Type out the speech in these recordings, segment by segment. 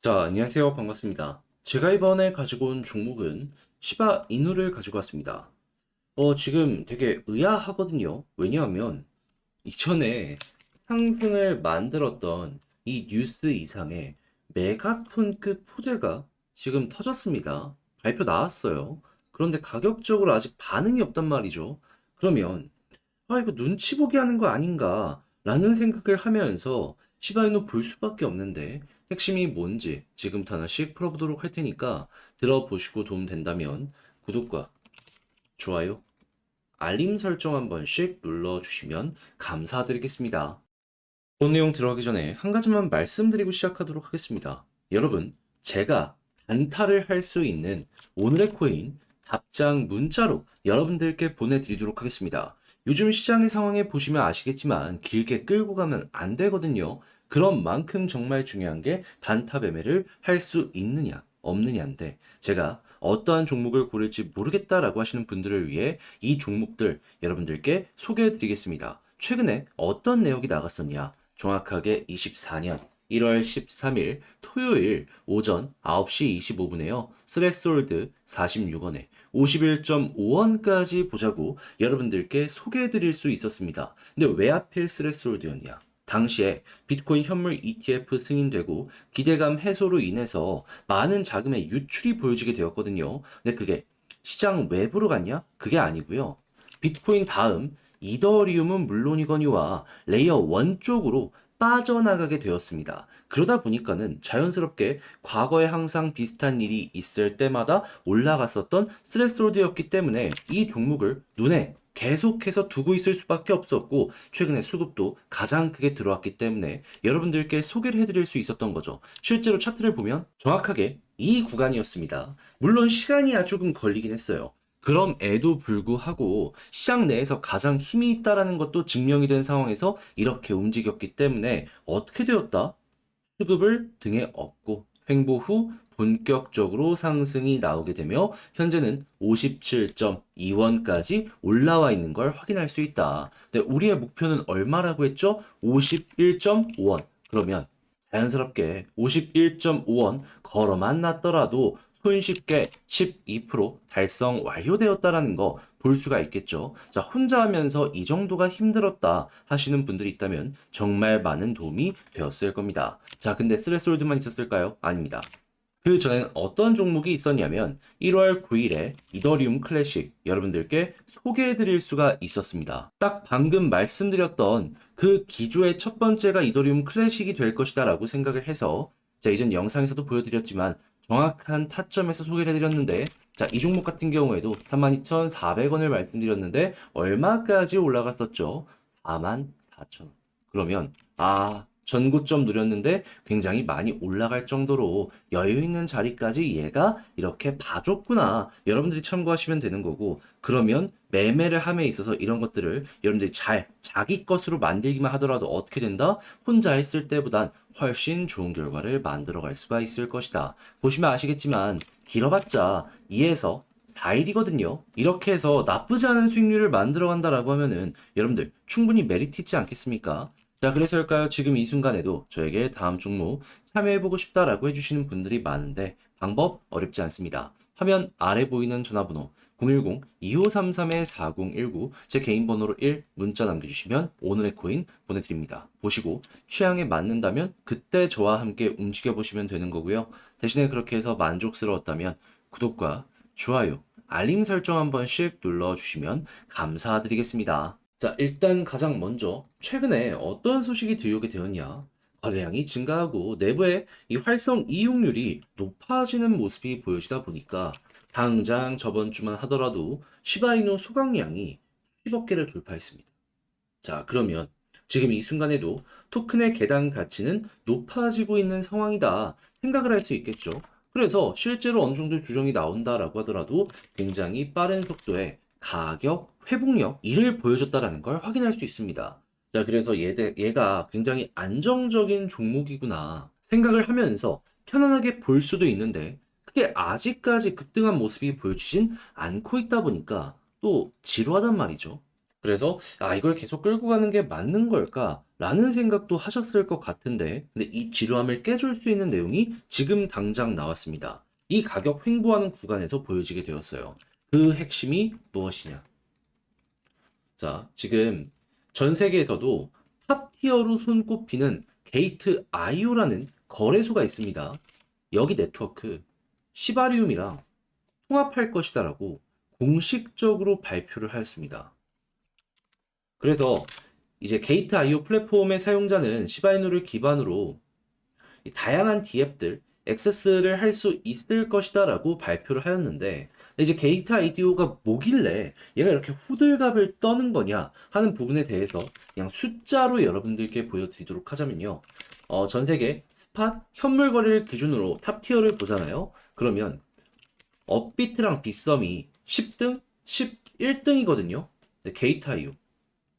자, 안녕하세요. 반갑습니다. 제가 이번에 가지고 온 종목은 시바 이누를 가지고 왔습니다. 지금 되게 의아하거든요. 왜냐하면 이전에 상승을 만들었던 이 뉴스 이상의 메가톤급 호재가 지금 터졌습니다. 발표 나왔어요. 그런데 가격적으로 아직 반응이 없단 말이죠. 그러면 이거 눈치 보기 하는 거 아닌가? 라는 생각을 하면서 시바이노 볼 수밖에 없는데 핵심이 뭔지 지금부터 하나씩 풀어보도록 할 테니까 들어보시고 도움 된다면 구독과 좋아요, 알림 설정 한 번씩 눌러주시면 감사드리겠습니다. 본 내용 들어가기 전에 한 가지만 말씀드리고 시작하도록 하겠습니다. 여러분, 제가 단타를 할 수 있는 오늘의 코인 답장 문자로 여러분들께 보내드리도록 하겠습니다. 요즘 시장의 상황에 보시면 아시겠지만 길게 끌고 가면 안 되거든요. 그런 만큼 정말 중요한 게 단타 매매를 할 수 있느냐, 없느냐인데 제가 어떠한 종목을 고를지 모르겠다라고 하시는 분들을 위해 이 종목들 여러분들께 소개해 드리겠습니다. 최근에 어떤 내역이 나갔었냐? 정확하게 24년 1월 13일 토요일 오전 9시 25분에요. 스레스홀드 46원에 51.5원까지 보자고 여러분들께 소개해 드릴 수 있었습니다. 근데 왜 하필 스레스홀드였냐? 당시에 비트코인 현물 ETF 승인되고 기대감 해소로 인해서 많은 자금의 유출이 보여지게 되었거든요. 근데 그게 시장 외부로 갔냐? 그게 아니고요. 비트코인 다음 이더리움은 물론이거니와 레이어 1 쪽으로 빠져나가게 되었습니다. 그러다 보니까는 자연스럽게 과거에 항상 비슷한 일이 있을 때마다 올라갔었던 스트레스홀드였기 때문에 이 종목을 눈에 계속해서 두고 있을 수밖에 없었고 최근에 수급도 가장 크게 들어왔기 때문에 여러분들께 소개를 해드릴 수 있었던 거죠. 실제로 차트를 보면 정확하게 이 구간이었습니다. 물론 시간이 조금 걸리긴 했어요. 그럼에도 불구하고 시장 내에서 가장 힘이 있다라는 것도 증명이 된 상황에서 이렇게 움직였기 때문에 어떻게 되었다? 수급을 등에 업고 횡보 후 본격적으로 상승이 나오게 되며 현재는 57.2원까지 올라와 있는 걸 확인할 수 있다. 근데 우리의 목표는 얼마라고 했죠? 51.5원. 그러면 자연스럽게 51.5원 걸어만 놨더라도 손쉽게 12% 달성 완료되었다라는 거 볼 수가 있겠죠. 자, 혼자 하면서 이 정도가 힘들었다 하시는 분들이 있다면 정말 많은 도움이 되었을 겁니다. 자, 근데 스레스홀드만 있었을까요? 아닙니다. 그 전엔 어떤 종목이 있었냐면 1월 9일에 이더리움 클래식 여러분들께 소개해 드릴 수가 있었습니다. 딱 방금 말씀드렸던 그 기조의 첫 번째가 이더리움 클래식이 될 것이다 라고 생각을 해서 자, 이전 영상에서도 보여드렸지만 정확한 타점에서 소개를 해드렸는데 자, 이 종목 같은 경우에도 32,400원을 말씀드렸는데 얼마까지 올라갔었죠? 44,000원. 그러면 전고점 누렸는데 굉장히 많이 올라갈 정도로 여유 있는 자리까지 얘가 이렇게 봐줬구나. 여러분들이 참고하시면 되는 거고, 그러면 매매를 함에 있어서 이런 것들을 여러분들이 잘 자기 것으로 만들기만 하더라도 어떻게 된다? 혼자 했을 때보단 훨씬 좋은 결과를 만들어 갈 수가 있을 것이다. 보시면 아시겠지만, 길어봤자 2에서 4일이거든요. 이렇게 해서 나쁘지 않은 수익률을 만들어 간다라고 하면은 여러분들 충분히 메리트 있지 않겠습니까? 자, 그래서일까요? 지금 이 순간에도 저에게 다음 종목 참여해보고 싶다라고 해주시는 분들이 많은데 방법 어렵지 않습니다. 화면 아래 보이는 전화번호 010-2533-4019 제 개인 번호로 1 문자 남겨주시면 오늘의 코인 보내드립니다. 보시고 취향에 맞는다면 그때 저와 함께 움직여보시면 되는 거고요. 대신에 그렇게 해서 만족스러웠다면 구독과 좋아요, 알림 설정 한 번씩 눌러주시면 감사드리겠습니다. 자, 일단 가장 먼저 최근에 어떤 소식이 들려오게 되었냐? 거래량이 증가하고 내부의 이 활성 이용률이 높아지는 모습이 보여지다 보니까 당장 저번 주만 하더라도 시바이노 소각량이 수십억 개를 돌파했습니다. 자, 그러면 지금 이 순간에도 토큰의 계단 가치는 높아지고 있는 상황이다 생각을 할 수 있겠죠. 그래서 실제로 어느 정도 조정이 나온다라고 하더라도 굉장히 빠른 속도의 가격 회복력 이를 보여줬다라는 걸 확인할 수 있습니다. 자, 그래서 얘가 굉장히 안정적인 종목이구나 생각을 하면서 편안하게 볼 수도 있는데 그게 아직까지 급등한 모습이 보여지진 않고 있다 보니까 또 지루하단 말이죠. 그래서 이걸 계속 끌고 가는 게 맞는 걸까? 라는 생각도 하셨을 것 같은데, 근데 이 지루함을 깨줄 수 있는 내용이 지금 당장 나왔습니다. 이 가격 횡보하는 구간에서 보여지게 되었어요. 그 핵심이 무엇이냐? 자, 지금 전 세계에서도 탑 티어로 손꼽히는 게이트 IO라는 거래소가 있습니다. 여기 네트워크 시바리움이랑 통합할 것이다라고 공식적으로 발표를 하였습니다. 그래서 이제 게이트 IO 플랫폼의 사용자는 시바이누를 기반으로 다양한 디앱들 액세스를 할 수 있을 것이다라고 발표를 하였는데 이제 게이트 IDO가 뭐길래 얘가 이렇게 호들갑을 떠는 거냐 하는 부분에 대해서 그냥 숫자로 여러분들께 보여드리도록 하자면요. 전 세계 스팟 현물 거래를 기준으로 탑 티어를 보잖아요. 그러면 업비트랑 빗썸이 10등, 11등이거든요. 게이트 IO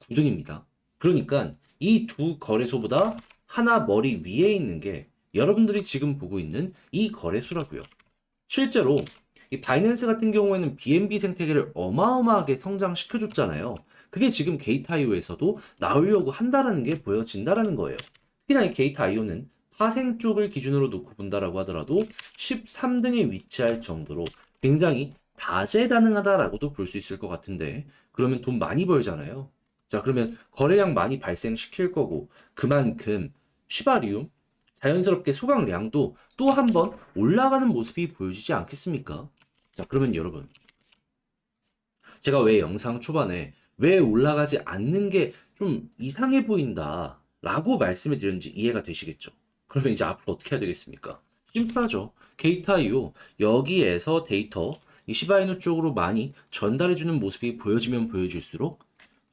9등입니다. 그러니까 이 두 거래소보다 하나 머리 위에 있는 게 여러분들이 지금 보고 있는 이 거래소라고요. 실제로 이 바이낸스 같은 경우에는 BNB 생태계를 어마어마하게 성장시켜줬잖아요. 그게 지금 게이트IO에서도 나오려고 한다라는 게 보여진다라는 거예요. 특히나 이 게이트IO는 파생 쪽을 기준으로 놓고 본다라고 하더라도 13등에 위치할 정도로 굉장히 다재다능하다라고도 볼 수 있을 것 같은데 그러면 돈 많이 벌잖아요. 자, 그러면 거래량 많이 발생시킬 거고 그만큼 쉬바리움 자연스럽게 소각량도 또 한 번 올라가는 모습이 보여지지 않겠습니까? 자, 그러면 여러분, 제가 왜 영상 초반에 왜 올라가지 않는 게 좀 이상해 보인다 라고 말씀을 드렸는지 이해가 되시겠죠? 그러면 이제 앞으로 어떻게 해야 되겠습니까? 심플하죠. 게이트.io 여기에서 데이터 이 시바이누 쪽으로 많이 전달해주는 모습이 보여지면 보여질수록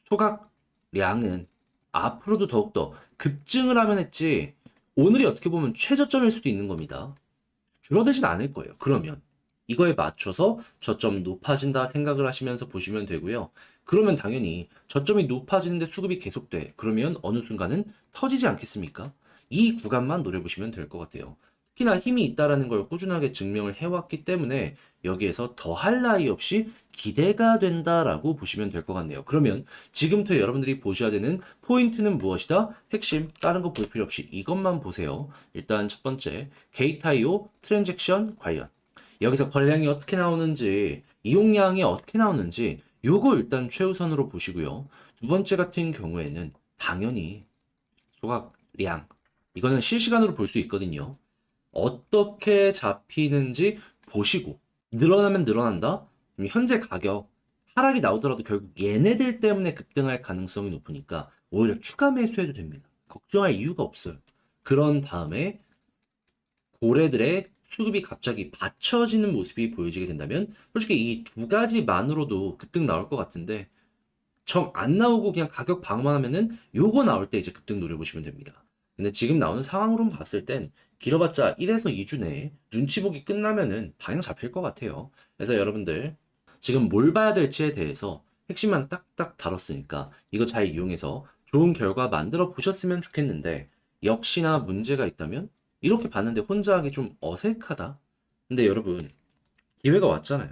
소각량은 앞으로도 더욱더 급증을 하면 했지 오늘이 어떻게 보면 최저점일 수도 있는 겁니다. 줄어들진 않을 거예요. 그러면 이거에 맞춰서 저점 높아진다 생각을 하시면서 보시면 되고요. 그러면 당연히 저점이 높아지는데 수급이 계속돼. 그러면 어느 순간은 터지지 않겠습니까? 이 구간만 노려보시면 될 것 같아요. 특히나 힘이 있다라는 걸 꾸준하게 증명을 해왔기 때문에 여기에서 더할 나위 없이 기대가 된다라고 보시면 될 것 같네요. 그러면 지금부터 여러분들이 보셔야 되는 포인트는 무엇이다? 핵심, 다른 거 볼 필요 없이 이것만 보세요. 일단 첫 번째, 게이트.io 트랜잭션 관련. 여기서 거래량이 어떻게 나오는지, 이용량이 어떻게 나오는지, 요거 일단 최우선으로 보시고요. 두 번째 같은 경우에는 당연히 소각량. 이거는 실시간으로 볼 수 있거든요. 어떻게 잡히는지 보시고, 늘어나면 늘어난다? 그럼 현재 가격, 하락이 나오더라도 결국 얘네들 때문에 급등할 가능성이 높으니까 오히려 추가 매수해도 됩니다. 걱정할 이유가 없어요. 그런 다음에 고래들의 수급이 갑자기 받쳐지는 모습이 보여지게 된다면 솔직히 이 두 가지만으로도 급등 나올 것 같은데 정 안 나오고 그냥 가격 방어만 하면은 요거 나올 때 이제 급등 노려보시면 됩니다. 근데 지금 나오는 상황으로 봤을 땐 길어봤자 1에서 2주 내에 눈치 보기 끝나면은 방향 잡힐 것 같아요. 그래서 여러분들 지금 뭘 봐야 될지에 대해서 핵심만 딱딱 다뤘으니까 이거 잘 이용해서 좋은 결과 만들어 보셨으면 좋겠는데 역시나 문제가 있다면 이렇게 봤는데 혼자 하기 좀 어색하다. 근데 여러분 기회가 왔잖아요.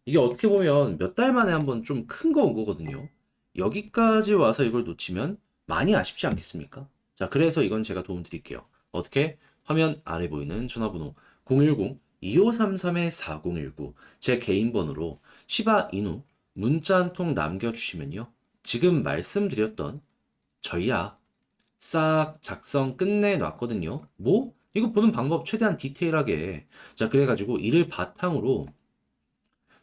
이게 어떻게 보면 몇 달 만에 한번 좀 큰 거 온 거거든요. 여기까지 와서 이걸 놓치면 많이 아쉽지 않겠습니까? 자, 그래서 이건 제가 도움 드릴게요. 어떻게? 화면 아래 보이는 전화번호 010-2533-4019 제 개인 번호로 시바 이누 문자 한 통 남겨주시면요. 지금 말씀드렸던 전략 싹 작성 끝내놨거든요. 뭐? 이거 보는 방법 최대한 디테일하게. 자, 그래가지고 이를 바탕으로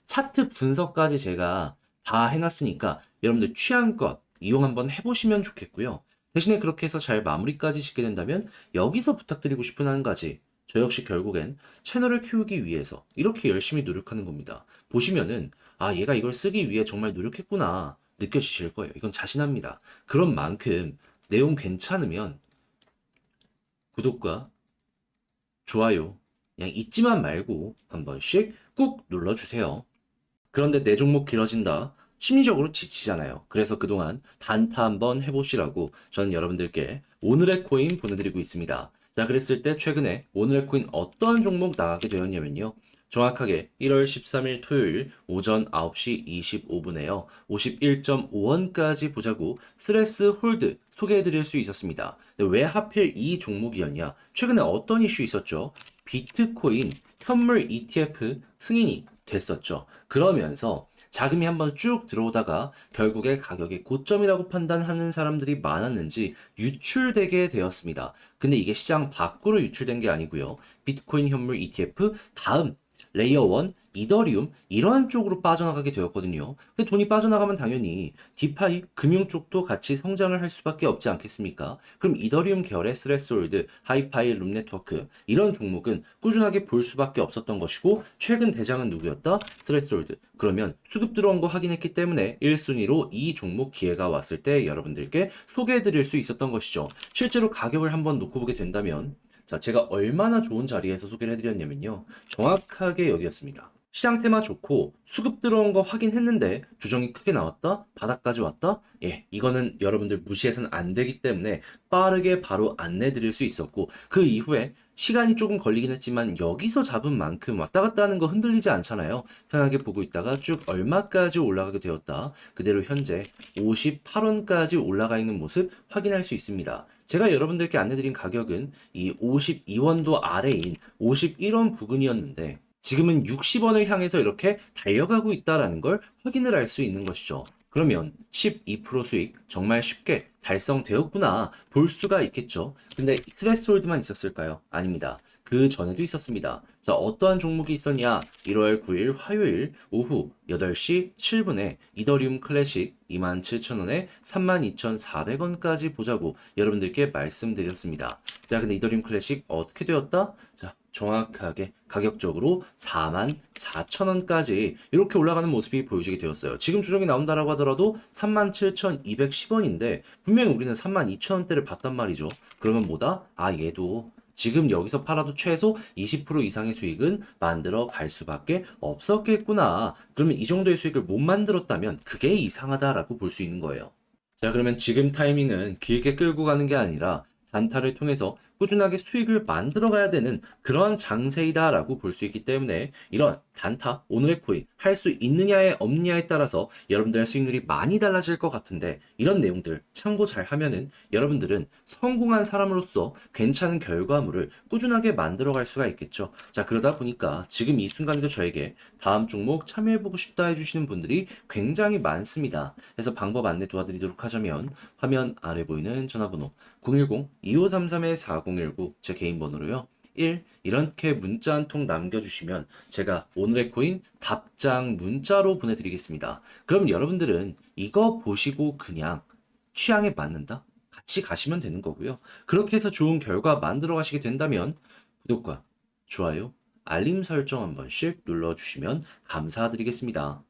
차트 분석까지 제가 다 해놨으니까 여러분들 취향껏 이용 한번 해보시면 좋겠고요. 대신에 그렇게 해서 잘 마무리까지 짓게 된다면 여기서 부탁드리고 싶은 한 가지. 저 역시 결국엔 채널을 키우기 위해서 이렇게 열심히 노력하는 겁니다. 보시면은 얘가 이걸 쓰기 위해 정말 노력했구나 느껴지실 거예요. 이건 자신합니다. 그런 만큼 내용 괜찮으면 구독과 좋아요 그냥 잊지만 말고 한 번씩 꾹 눌러주세요. 그런데 내 종목 길어진다. 심리적으로 지치잖아요. 그래서 그동안 단타 한번 해보시라고 저는 여러분들께 오늘의 코인 보내드리고 있습니다. 자, 그랬을 때 최근에 오늘의 코인 어떤 종목 나가게 되었냐면요. 정확하게 1월 13일 토요일 오전 9시 25분에요. 51.5원까지 보자고 스트레스 홀드 소개해드릴 수 있었습니다. 근데 왜 하필 이 종목이었냐? 최근에 어떤 이슈 있었죠? 비트코인 현물 ETF 승인이 됐었죠. 그러면서 자금이 한번 쭉 들어오다가 결국에 가격이 고점이라고 판단하는 사람들이 많았는지 유출되게 되었습니다. 근데 이게 시장 밖으로 유출된 게 아니고요. 비트코인 현물 ETF 다음 레이어 1, 이더리움 이런 쪽으로 빠져나가게 되었거든요. 근데 돈이 빠져나가면 당연히 디파이 금융 쪽도 같이 성장을 할 수밖에 없지 않겠습니까? 그럼 이더리움 계열의 스레스홀드, 하이파이, 룸네트워크 이런 종목은 꾸준하게 볼 수밖에 없었던 것이고 최근 대장은 누구였다? 스레스홀드. 그러면 수급 들어온 거 확인했기 때문에 1순위로 이 종목 기회가 왔을 때 여러분들께 소개해드릴 수 있었던 것이죠. 실제로 가격을 한번 놓고 보게 된다면 자, 제가 얼마나 좋은 자리에서 소개를 해드렸냐면요. 정확하게 여기였습니다. 시장 테마 좋고 수급 들어온 거 확인했는데 조정이 크게 나왔다? 바닥까지 왔다? 예, 이거는 여러분들 무시해서는 안 되기 때문에 빠르게 바로 안내 드릴 수 있었고 그 이후에 시간이 조금 걸리긴 했지만 여기서 잡은 만큼 왔다 갔다 하는 거 흔들리지 않잖아요. 편하게 보고 있다가 쭉 얼마까지 올라가게 되었다. 그대로 현재 58원까지 올라가 있는 모습 확인할 수 있습니다. 제가 여러분들께 안내드린 가격은 이 52원도 아래인 51원 부근이었는데 지금은 60원을 향해서 이렇게 달려가고 있다라는 걸 확인을 할 수 있는 것이죠. 그러면 12% 수익 정말 쉽게 달성되었구나 볼 수가 있겠죠. 근데 스레스홀드만 있었을까요? 아닙니다. 그 전에도 있었습니다. 자, 어떠한 종목이 있었냐? 1월 9일 화요일 오후 8시 7분에 이더리움 클래식 27,000원에 32,400원까지 보자고 여러분들께 말씀드렸습니다. 자, 근데 이더리움 클래식 어떻게 되었다? 자, 정확하게 가격적으로 44,000원까지 이렇게 올라가는 모습이 보여지게 되었어요. 지금 조정이 나온다라고 하더라도 37,210원인데 분명히 우리는 32,000원대를 봤단 말이죠. 그러면 뭐다? 아, 얘도 지금 여기서 팔아도 최소 20% 이상의 수익은 만들어 갈 수밖에 없었겠구나. 그러면 이 정도의 수익을 못 만들었다면 그게 이상하다라고 볼 수 있는 거예요. 자, 그러면 지금 타이밍은 길게 끌고 가는 게 아니라 단타를 통해서 꾸준하게 수익을 만들어 가야 되는 그러한 장세이다라고 볼 수 있기 때문에 이런 단타, 오늘의 코인 할 수 있느냐에 없느냐에 따라서 여러분들의 수익률이 많이 달라질 것 같은데 이런 내용들 참고 잘 하면은 여러분들은 성공한 사람으로서 괜찮은 결과물을 꾸준하게 만들어 갈 수가 있겠죠. 자, 그러다 보니까 지금 이 순간에도 저에게 다음 종목 참여해보고 싶다 해주시는 분들이 굉장히 많습니다. 그래서 방법 안내 도와드리도록 하자면 화면 아래 보이는 전화번호 010-2533-4019 제 개인 번호로요. 1. 이렇게 문자 한 통 남겨주시면 제가 오늘의 코인 답장 문자로 보내드리겠습니다. 그럼 여러분들은 이거 보시고 그냥 취향에 맞는다? 같이 가시면 되는 거고요. 그렇게 해서 좋은 결과 만들어 가시게 된다면 구독과 좋아요, 알림 설정 한 번씩 눌러주시면 감사드리겠습니다.